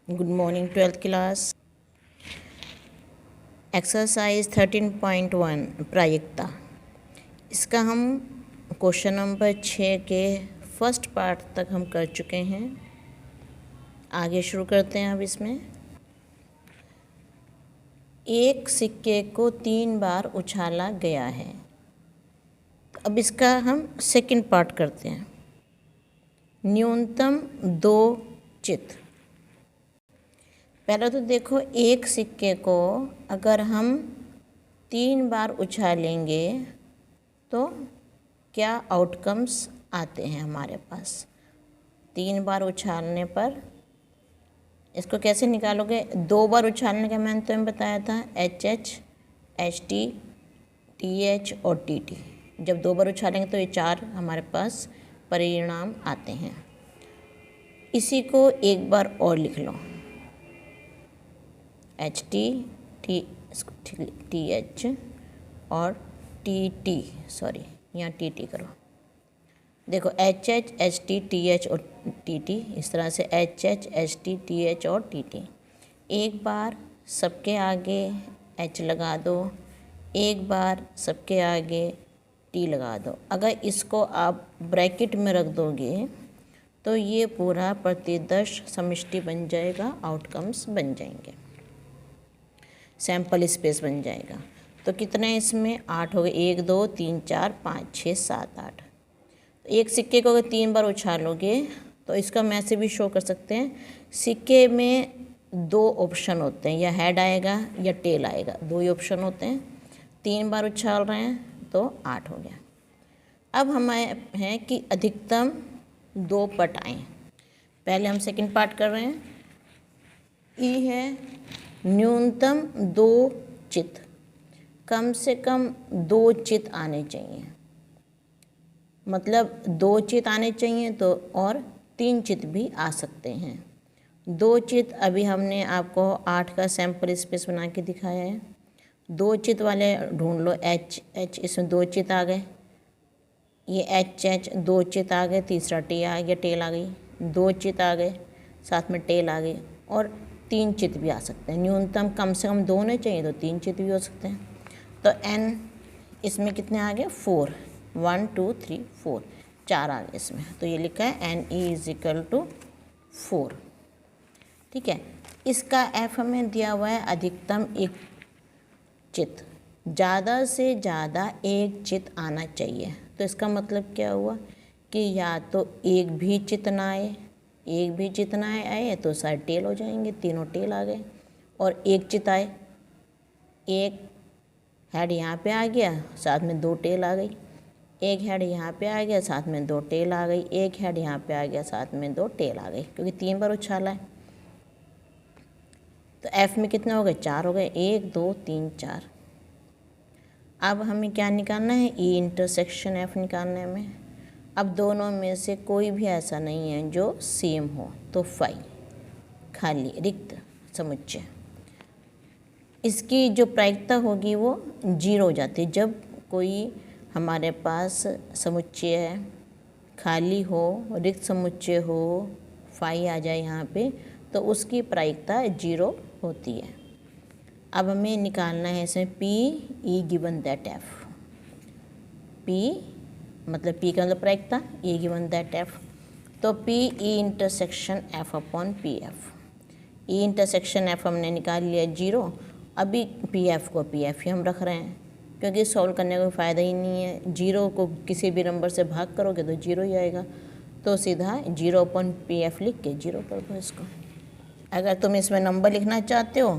Good morning 12th class. Exercise 13.1 प्रायिकता। इसका हम क्वेश्चन नंबर 6 के फर्स्ट पार्ट तक हम कर चुके हैं। आगे शुरू करते हैं। अब इसमें एक सिक्के को 3 बार उछाला गया है। अब इसका हम सेकंड पार्ट करते हैं। न्यूनतम 2 चित। पहले तो देखो, एक सिक्के को अगर हम 3 बार उछालेंगे तो क्या आउटकम्स आते हैं हमारे पास। 3 बार उछालने पर इसको कैसे निकालोगे। 2 बार उछालने का मैंने तुम्हें बताया था, HH, HT, TH और TT। जब 2 बार उछालेंगे तो ये 4 हमारे पास परिणाम आते हैं। इसी को एक बार और लिख लो, HT, TH और TT। सॉरी, यहाँ TT करो। देखो HH, HT, TH और TT, इस तरह से HH, HT, TH और TT। एक बार सबके आगे H लगा दो, एक बार सबके आगे T लगा दो। अगर इसको आप ब्रैकेट में रख दोगे तो ये पूरा प्रतिदर्श समष्टि बन जाएगा, आउटकम्स बन जाएंगे, सैंपल स्पेस बन जाएगा। तो कितने इसमें 8 हो गए। 1 2 3 4 5 6 7 8। एक सिक्के को अगर 3 बार उछालोगे तो इसका मैं ऐसे भी शो कर सकते हैं। सिक्के में 2 ऑप्शन होते हैं, या हेड आएगा या टेल आएगा, 2 ही ऑप्शन होते हैं। 3 बार उछाल रहे हैं तो 8 हो गया। अब हमारे हैं कि अधिकतम 2 पट आए। पहले हम सेकंड पार्ट कर रहे हैं। ई है न्यूनतम 2 चित। कम से कम 2 चित आने चाहिए, मतलब 2 चित आने चाहिए तो, और 3 चित भी आ सकते हैं। 2 चित अभी हमने आपको 8 का सैंपल स्पेस बना के दिखाया है। 2 चित वाले ढूंढ लो। HH, इसमें 2 चित आ गए। ये HH 2 चित आ गए, तीसरा टी आ गया, टेल आ गई। 2 चित आ गए, साथ में टेल आ गई, और 3 चित भी आ सकते हैं। न्यूनतम कम से कम 2 होने चाहिए तो 3 चित भी हो सकते हैं। तो N इसमें कितने आ गए, 4। 1 2 3 4, 4 आ गए इसमें। तो ये लिखा है NE = 4। ठीक है। इसका F हमें दिया हुआ है अधिकतम 1 चित। ज़्यादा से ज़्यादा 1 चित आना चाहिए। तो इसका मतलब क्या हुआ कि या तो एक भी चित ना आए, एक भी चित ना आए तो सारे टेल हो जाएंगे, तीनों टेल आ गए। और एक चित आए, एक हेड यहाँ पे आ गया, साथ में 2 टेल आ गई। एक हेड यहाँ पे आ गया, साथ में 2 टेल आ गई। एक हेड यहाँ पे आ गया, साथ में 2 टेल आ गई, क्योंकि 3 बार उछाला है। तो F में कितने हो गए, 4 हो गए। 1 2 3 4। अब हमें क्या निकालना है, E इंटरसेक्शन F निकालना है हमें। अब दोनों में से कोई भी ऐसा नहीं है जो सेम हो, तो फाई खाली रिक्त समुच्चय। इसकी जो प्रायिकता होगी वो 0 हो जाती है। जब कोई हमारे पास समुच्चय है, खाली हो, रिक्त समुच्चय हो, फाई आ जाए यहाँ पे, तो उसकी प्रायिकता 0 होती है। अब हमें निकालना है इसमें PE given that F। P मतलब P का मतलब प्रायिकता, E गिवन दैट F। तो PE intersection F upon PF। E intersection F हमने निकाल लिया 0। अभी PF को PF ही हम रख रहे हैं, क्योंकि सॉल्व करने का कोई फ़ायदा ही नहीं है। 0 को किसी भी नंबर से भाग करोगे तो 0 ही आएगा। तो सीधा 0 अपॉन PF लिख के 0 कर दो इसको। अगर तुम इसमें नंबर लिखना चाहते हो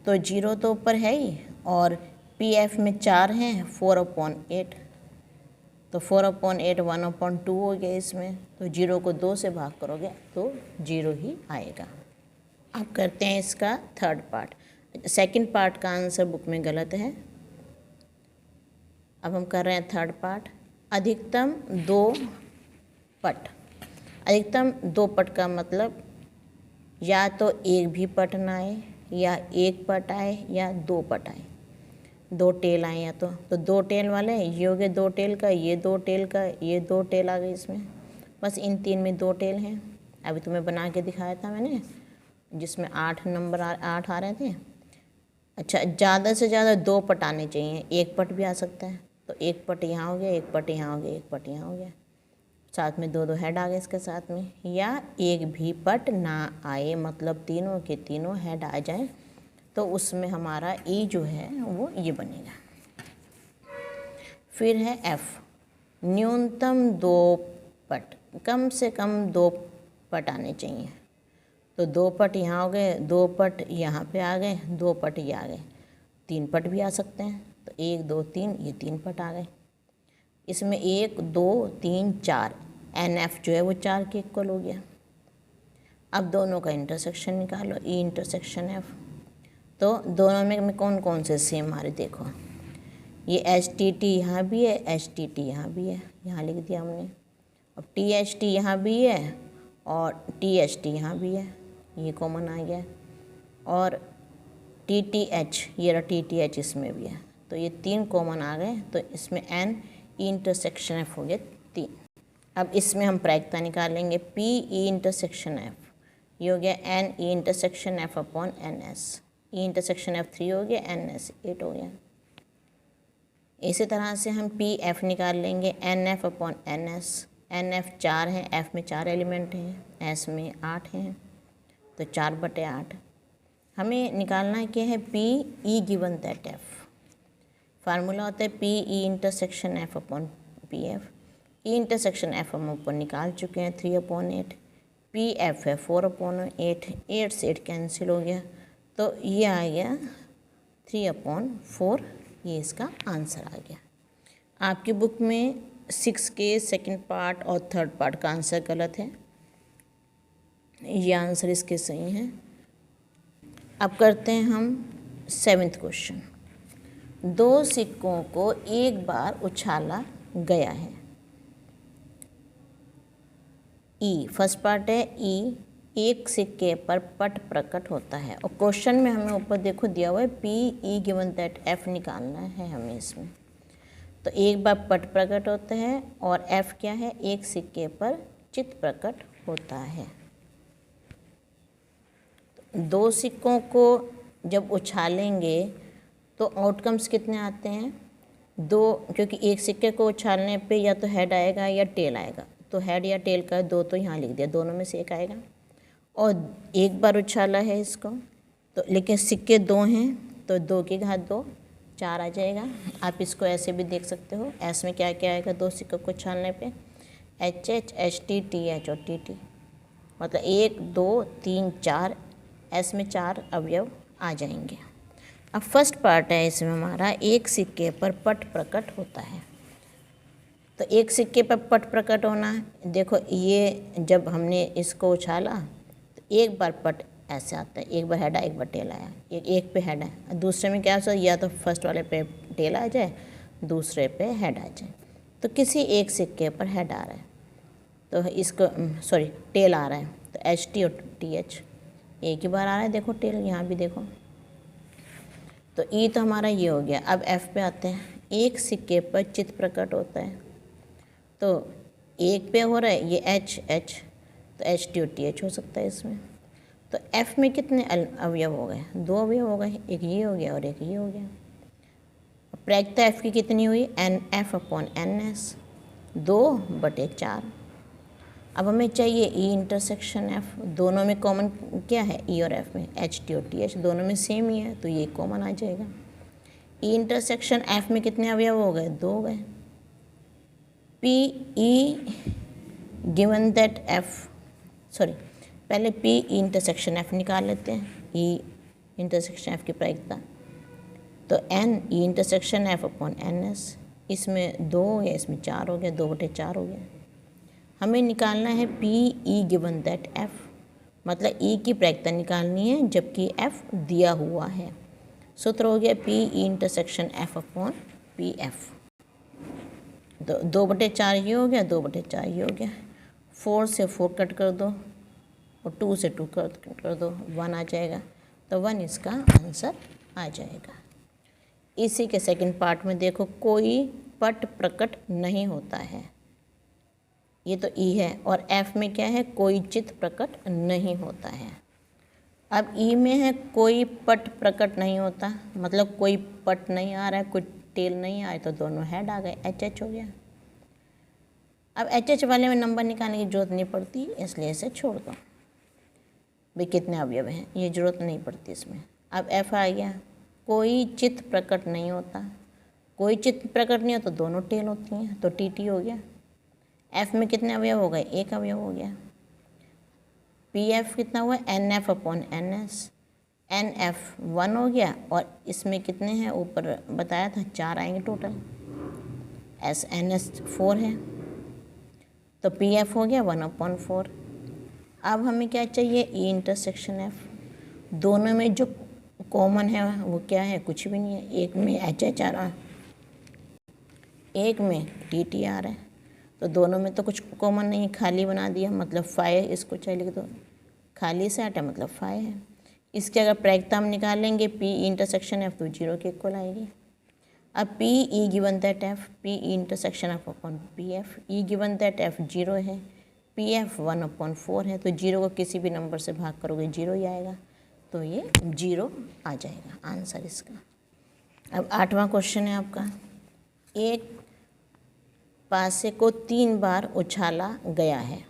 तो 0 तो ऊपर है ही, और PF में 4 हैं, 4/8। तो 4/8 1/2 हो गया इसमें। तो 0 को 2 से भाग करोगे तो 0 ही आएगा। अब करते हैं इसका थर्ड पार्ट। सेकंड पार्ट का आंसर बुक में गलत है। अब हम कर रहे हैं थर्ड पार्ट। अधिकतम 2 पट। अधिकतम 2 पट का मतलब या तो एक भी पट ना आए, या 1 पट आए, या 2 पट आए। 2 टेल आए या तो 2 टेल वाले ये हो गए, 2 टेल का, ये 2 टेल का, ये 2 टेल आ गए इसमें। बस इन 3 में 2 टेल हैं। अभी तुम्हें बना के दिखाया था मैंने। जिसमें 8 नंबर 8 आ रहे थे। अच्छा, ज़्यादा से ज़्यादा 2 पट आने चाहिए, 1 पट भी आ सकता है, तो 1 पट यहाँ हो गया, 1 पट यहाँ हो गया, 1 पट यहाँ हो गया, साथ में 2 हेड आ गए इसके साथ में। या एक भी पट ना आए, मतलब तीनों के तीनों हेड आ जाए, तो उसमें हमारा ई जो है वो ये बनेगा। फिर है एफ, न्यूनतम 2 पट, कम से कम 2 पट आने चाहिए। तो 2 पट यहाँ हो गए, 2 पट यहाँ पे आ गए, 2 पट ये आ गए, 3 पट भी आ सकते हैं। तो 1 2 3, ये 3 पट आ गए। इसमें 1 2 3 4, एन एफ जो है वो 4 के इक्वल हो गया। अब दोनों का इंटरसेक्शन निकालो, ई इंटरसेक्शन एफ। तो दोनों में कौन कौन से सेम हमारे, देखो ये एच टी टी यहाँ भी है, एच टी टी यहाँ भी है, यहाँ लिख दिया हमने। अब टी एच टी यहाँ भी है और टी एच टी यहाँ भी है, ये कॉमन आ गया। और टी टी एच, ये रहा टी टी एच इसमें भी है, तो ये 3 कॉमन आ गए। तो इसमें एन ई इंटरसेक्शन एफ हो गया 3। अब इसमें हम प्रायिकता निकालेंगे, पी ई इंटरसेक्शन एफ, ये हो गया N E intersection F upon N S. E intersection F 3 हो गया, एन एस 8 हो गया। इसी तरह से हम पी एफ निकाल लेंगे, N F upon N S. N F 4 है, एफ में 4 एलिमेंट हैं, एस में 8 हैं, तो 4/8। हमें निकालना क्या है, P E given that F. Formula होता है P E intersection F upon P F. ई इंटरसेक्शन एफ हम ऊपर निकाल चुके हैं, 3/8। पी एफ है 4/8, 8 से 8 कैंसिल हो गया, तो ये आ गया 3/4। ये इसका आंसर आ गया। आपकी बुक में 6 के सेकंड पार्ट और थर्ड पार्ट का आंसर गलत है, ये आंसर इसके सही हैं। अब करते हैं हम 7वां क्वेश्चन। 2 सिक्कों को एक बार उछाला गया है। ई, फर्स्ट पार्ट है ई, एक सिक्के पर पट प्रकट होता है। और क्वेश्चन में हमें ऊपर देखो दिया हुआ है P E given that F निकालना है हमें इसमें। तो एक बार पट प्रकट होता है और एफ क्या है, एक सिक्के पर चित्त प्रकट होता है। 2 सिक्कों को जब उछालेंगे तो आउटकम्स कितने आते हैं, 2, क्योंकि एक सिक्के को उछालने पे या तो हेड आएगा या टेल आएगा। तो हेड या टेल का 2 तो यहाँ लिख दिया, दोनों में से एक आएगा। और एक बार उछाला है इसको, तो लेकिन सिक्के 2 हैं, तो 2 की घात 2, 4 आ जाएगा। आप इसको ऐसे भी देख सकते हो, एस में क्या क्या आएगा 2 सिक्कों को उछालने पे, H H, H T, T H और टी टी, मतलब 1 2 3 4, एस में 4 अवयव आ जाएंगे। अब फर्स्ट पार्ट है इसमें हमारा, एक सिक्के पर पट प्रकट होता है। तो एक सिक्के पर पट प्रकट होना, देखो ये जब हमने इसको उछाला तो एक बार पट ऐसे आता है, एक बार हेड आया, एक बार टेल आया, एक पे हेड है, दूसरे में क्या होता है, या तो फर्स्ट वाले पे टेल आ जाए, दूसरे पे हेड आ जाए। तो किसी एक सिक्के पर हेड आ रहा है, तो इसको टेल आ रहा है, तो एच टी और टी एच एक ही बार आ रहा है, देखो टेल यहाँ भी देखो। तो ई तो हमारा ये हो गया। अब एफ पे आते हैं, एक सिक्के पर चित्त प्रकट होता है, तो एक पे हो रहा है ये एच एच, तो एच टी और टी एच हो सकता है इसमें। तो एफ में कितने अवयव हो गए, 2 अवयव हो गए, एक ये हो गया और एक ये हो गया। प्रायिकता एफ की कितनी हुई, N F upon N S, 2/4। अब हमें चाहिए ई इंटरसेक्शन एफ, दोनों में कॉमन क्या है, ई और एफ में, एच टी और टी एच दोनों में सेम ही है, तो ये कॉमन आ जाएगा। ई इंटरसेक्शन एफ में कितने अवयव हो गए, 2 हो गए। P E given that F, पहले पी ई इंटरसेक्शन एफ निकाल लेते हैं, ई इंटरसेक्शन एफ की प्रायिकता। तो N E intersection F upon N S, इसमें 2 हो गया, इसमें 4 हो गया, 2/4 हो गया। हमें निकालना है P E given that F, मतलब ई की प्रायिकता निकालनी है जबकि एफ दिया हुआ है। सूत्र हो गया P E intersection F upon P F. 2/4 ये हो गया, 2/4 ये हो गया। 4 से 4 कट कर दो और 2 से 2 कट कर दो, 1 आ जाएगा, तो 1 इसका आंसर आ जाएगा। इसी के सेकंड पार्ट में देखो, कोई पट प्रकट नहीं होता है, ये तो ई है, और एफ में क्या है, कोई चित्त प्रकट नहीं होता है। अब ई में है कोई पट प्रकट नहीं होता, मतलब कोई पट नहीं आ रहा है, कोई टेल नहीं आए, तो दोनों हेड आ गए, एच एच हो गया। अब एच एच वाले में नंबर निकालने की जरूरत नहीं पड़ती, इसलिए इसे छोड़ दो। भाई कितने अवयव हैं ये जरूरत नहीं पड़ती इसमें। अब एफ आ गया, कोई चित्त प्रकट नहीं होता, कोई चित्त प्रकट नहीं हो तो दोनों टेल होती हैं, तो टी टी हो गया। एफ में कितने अवयव हो गए, एक अवयव हो गया। पी एफ कितना हुआ, N F upon N S, N F 1 हो गया, और इसमें कितने हैं ऊपर बताया था 4 आएंगे टोटल, एस एन एस 4 है, तो पी एफ हो गया 1/4। अब हमें क्या चाहिए, ई इंटरसेक्शन एफ। दोनों में जो कॉमन है वो क्या है, कुछ भी नहीं है। एक में एच एच आ रहा है, एक में टी टी आ रहा है, तो दोनों में तो कुछ कॉमन नहीं है, खाली बना दिया, मतलब 5 इसको चाहे लिख दो, खाली से हटा मतलब 5 है। इसके अगर प्रायिकता हम निकालेंगे पी इंटरसेक्शन एफ तो 0 के इक्वल आएगी। अब P E given that F, P E intersection F upon P F, E given that F 0 है, पी एफ 1/4 है, तो 0 को किसी भी नंबर से भाग करोगे 0 ही आएगा, तो ये 0 आ जाएगा आंसर इसका। अब 8वां क्वेश्चन है आपका, एक पासे को 3 बार उछाला गया है,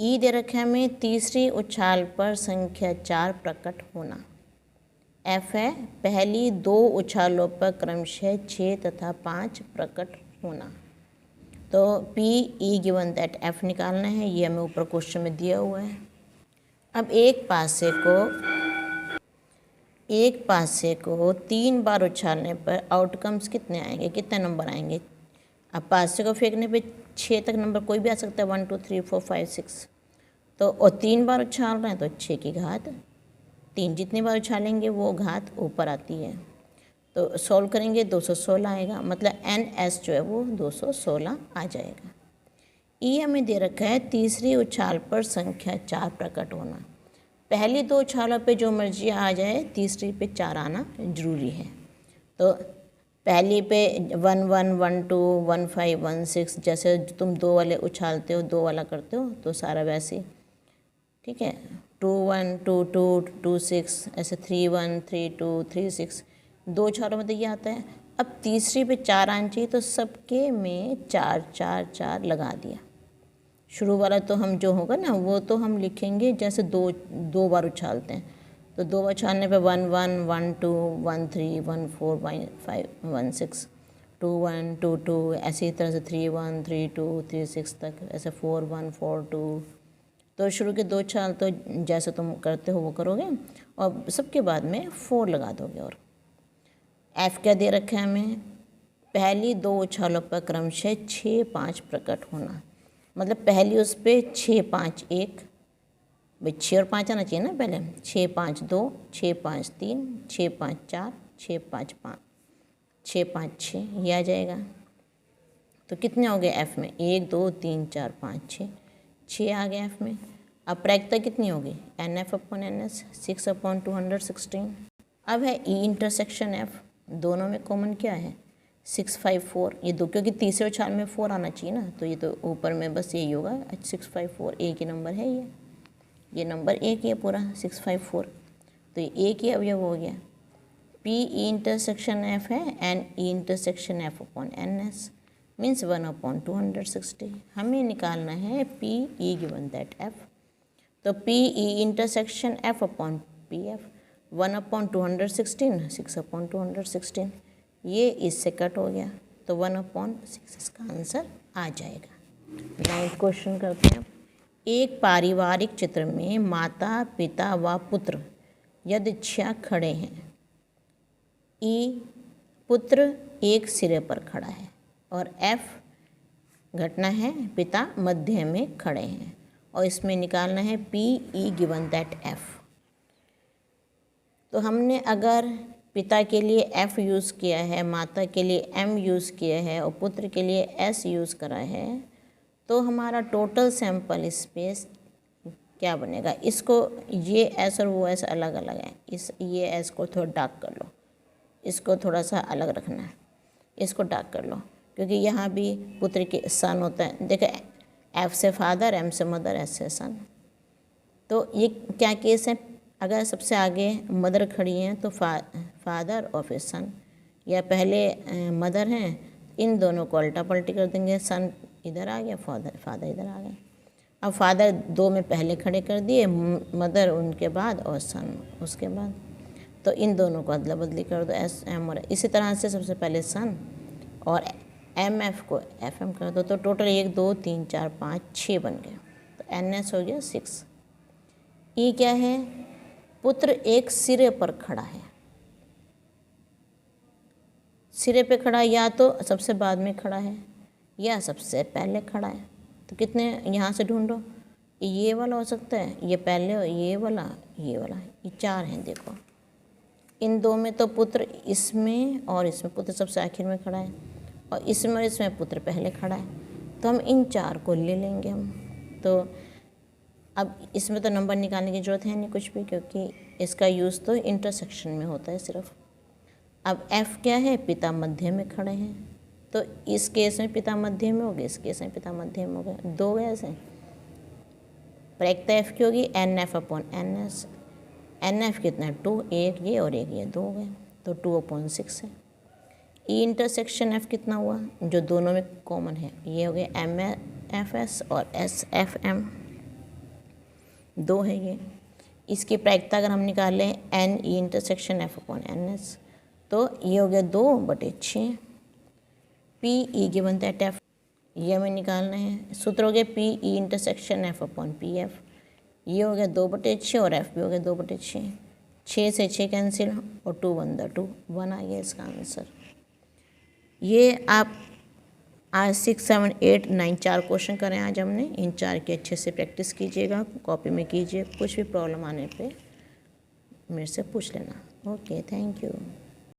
ई दे रखा है हमें, तीसरी उछाल पर संख्या 4 प्रकट होना। एफ है, पहली 2 उछालों पर क्रमशः 6 तथा 5 प्रकट होना। तो P E given that F निकालना है, ये हमें ऊपर क्वेश्चन में दिया हुआ है। अब एक पासे को 3 बार उछालने पर आउटकम्स कितने आएंगे, कितने नंबर आएंगे। अब पासे को फेंकने पे 6 तक नंबर कोई भी आ सकता है, 1 2 3 4 5 6, तो और 3 बार उछाल रहे हैं तो 6 की घात 3, जितनी बार उछालेंगे वो घात ऊपर आती है, तो सॉल्व करेंगे 216 आएगा, मतलब एन एस जो है वो 216 आ जाएगा। ई हमें दे रखा है, तीसरी उछाल पर संख्या 4 प्रकट होना। पहली 2 उछालों पे जो मर्जी आ जाए, तीसरी पे 4 आना जरूरी है। तो पहली पे 1 1 1 2 1 5 1 6, जैसे तुम 2 वाले उछालते हो 2 वाला करते हो तो सारा वैसे, ठीक है, 2 1 2 2 2 6, ऐसे 3 1 3 2 3 6, 2 उछालों में तो ये आता है। अब तीसरी पे 4 आना चाहिए, तो सबके में 4 4 4 लगा दिया। शुरू वाला तो हम जो होगा ना वो तो हम लिखेंगे जैसे 2 बार उछालते हैं, तो 2 बार उछालने पे 1 1 1 2 1 3 1 4 1 5 1 6 2 1 2 2, ऐसे ही तरह से 3 1 3 2 3 6 तक, ऐसे 4 1 4 2, तो शुरू के 2 उछाल तो जैसे तुम करते हो वो करोगे, और सबके बाद में 4 लगा दोगे। और एफ क्या दे रखा है हमें, पहली 2 उछालों पर क्रमशः 6 5 प्रकट होना, मतलब पहली उस पर 6 5 1, भाई 6 और 5 आना चाहिए ना पहले, 6 5 2 6 5 3 6 5 4 6 5 5 6 5 6, ये आ जाएगा। तो कितने हो गए एफ में, 1 2 3 4 5 6 आ गया एफ में। अब प्रायिकता कितनी होगी, N F upon N S 6/216। अब है ई इंटरसेक्शन एफ, दोनों में कॉमन क्या है 6 5 4, ये दो, क्योंकि तीसरे उछाल में 4 आना चाहिए ना, तो ये तो ऊपर में बस यही होगा 6 5 4, एक ही नंबर है, ये नंबर एक ही है पूरा 6 5 4, तो ये एक ही अवयव हो गया। पी ई इंटरसेक्शन एफ है, N E intersection F upon N S means 1/260। हमें निकालना है P E given that F, तो P E intersection F upon P F 1/216 6/216, ये इससे कट हो गया, तो 1/6 इसका आंसर आ जाएगा। 9th क्वेश्चन करते हैं। एक पारिवारिक चित्र में माता पिता व पुत्र यदृच्छा खड़े हैं। ई पुत्र एक सिरे पर खड़ा है और एफ घटना है पिता मध्य में खड़े हैं, और इसमें निकालना है P E given that F. तो हमने अगर पिता के लिए एफ यूज़ किया है, माता के लिए एम यूज़ किया है और पुत्र के लिए एस यूज़ करा है, तो हमारा टोटल सैंपल स्पेस क्या बनेगा। इसको ये एस और वो एस अलग अलग है, ये एस को थोड़ा डार्क कर लो, इसको थोड़ा सा अलग रखना है, इसको डार्क कर लो, क्योंकि यहाँ भी पुत्र के सन होता है। देखो एफ से फादर, एम से मदर, एस से सन, तो ये क्या केस है, अगर सबसे आगे मदर खड़ी हैं तो फादर और फिर सन, या पहले मदर हैं, इन दोनों को उल्टा पलटी कर देंगे, सन इधर आ गया, फादर इधर आ गया। अब फादर 2 में पहले खड़े कर दिए, मदर उनके बाद और सन उसके बाद, तो इन दोनों को अदला बदली कर दो, एस एम और इसी तरह से सबसे पहले सन और एम एफ को एफ एम कर दो, तो टोटल 1 2 3 4 5 6 बन गए, तो एन एस हो गया 6। ई क्या है? पुत्र एक सिरे पर खड़ा है, सिरे पे खड़ा, या तो सबसे बाद में खड़ा है या सबसे पहले खड़ा है। तो कितने यहाँ से ढूंढो, ये वाला हो सकता है, ये पहले, ये वाला, ये 4 हैं। देखो इन 2 में तो पुत्र इसमें और इसमें पुत्र सबसे आखिर में खड़ा है, और इसमें और इसमें पुत्र पहले खड़ा है, तो हम इन 4 को ले लेंगे हम। तो अब इसमें तो नंबर निकालने की ज़रूरत है नहीं कुछ भी, क्योंकि इसका यूज़ तो इंटरसेक्शन में होता है सिर्फ। अब एफ़ क्या है? पिता मध्य में खड़े हैं, तो इस केस में पिता मध्य में हो गए, इस केस में पिता मध्य में हो गए, 2 गए ऐसे। पर एक तो एफ़ की होगी N F upon N S, N F कितना है 2, एक ये और एक ये 2 हो गए, तो 2/6 है। ई इंटरसेक्शन एफ कितना हुआ? जो दोनों में कॉमन है, ये हो गया एम एफ एस और एस एफ एम, 2 है ये। इसकी प्रायिकता अगर हम निकालें N E intersection F upon N S, तो ये हो गया 2/6। पी ई के बनता है टेफ, ये हमें निकालना है, सूत्र हो गया P E intersection F upon P F, ये हो गया 2/6 और एफ भी हो गया 2/6, 6 से 6 कैंसिल और 2 1 2, 1 आ गया इसका आंसर। ये आप आज 6 7 8 9 4 क्वेश्चन करें आज हमने, इन 4 की अच्छे से प्रैक्टिस कीजिएगा, कॉपी में कीजिए, कुछ भी प्रॉब्लम आने पे मेरे से पूछ लेना। Okay, thank you.